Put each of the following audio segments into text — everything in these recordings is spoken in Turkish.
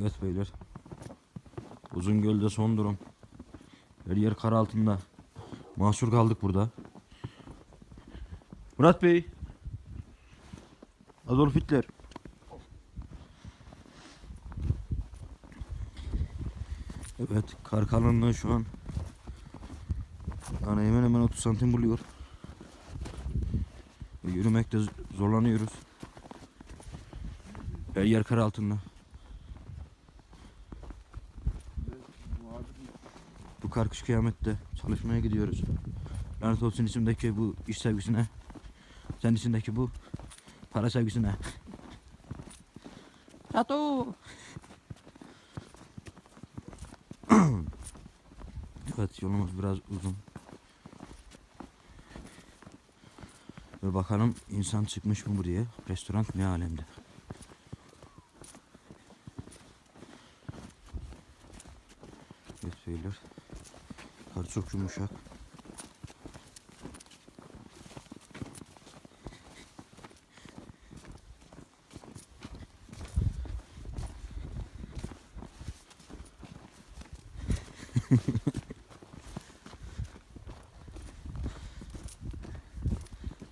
Evet beyler. Uzungöl'de son durum. Her yer kar altında. Mahsur kaldık burada. Murat Bey. Adolf Hitler. Evet, kar kalınlığı şu an yani hemen hemen 30 santim buluyor. Yürümekte zorlanıyoruz. Her yer kar altında. Bu kar kış kıyamette çalışmaya gidiyoruz. Lanet olsun içimdeki bu iş sevgisine. Senin içindeki bu para sevgisine. Tato. Evet, yolumuz biraz uzun. Ve bakalım insan çıkmış mı buraya? Restoran ne alemde? Evet beyler. Kar çok yumuşak.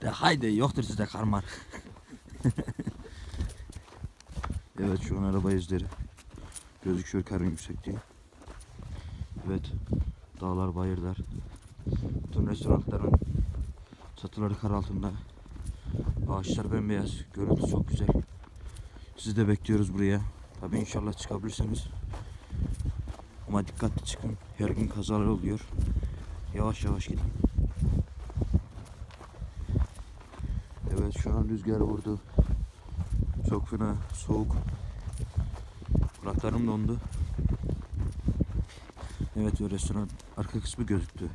De haydi yoktur size karmar. Evet, şu an araba izleri gözüküyor karın yüksekliği. Evet, dağlar, bayırlar. Bütün restoranların çatıları kar altında. Ağaçlar bembeyaz. Görüntü çok güzel. Sizi de bekliyoruz buraya. Tabii inşallah çıkabilirseniz. Ama dikkatli çıkın. Her gün kazalar oluyor. Yavaş yavaş gidin. Evet, şu an rüzgar vurdu. Çok fena soğuk. Kulaklarım dondu. Evet, o restoran arka kısmı gözüktü.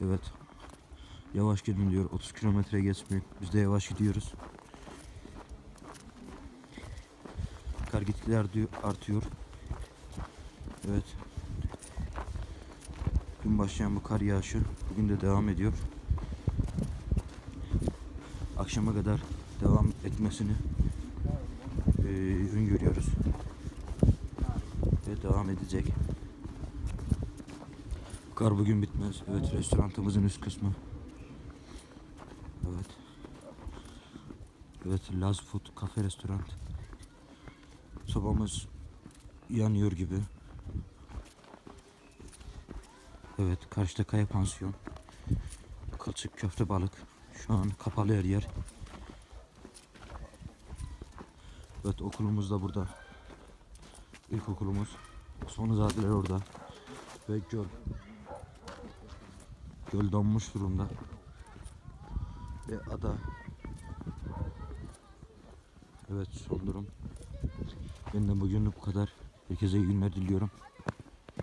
Evet. Yavaş gidin diyor. 30 kilometre geçmeyin. Biz de yavaş gidiyoruz. Kar gitgide artıyor. Evet. Dün başlayan bu kar yağışı bugün de devam ediyor. Akşama kadar devam etmesini öngörüyoruz. Ve devam edecek. Kar bugün bitmez. Evet, restoranımızın üst kısmı. Evet. Evet, Laz Food Cafe restoran. Sobamız yanıyor gibi. Evet, karşıda Kaya Pansiyon. Kılçık köfte balık. Şu an kapalı her yer. Evet, okulumuz da burada. İlkokulumuz. Sonuzadeler orada. Ve göl. Göl donmuş durumda. Ve ada. Evet, son durum. Ben de bugünlük bu kadar. Herkese iyi günler diliyorum.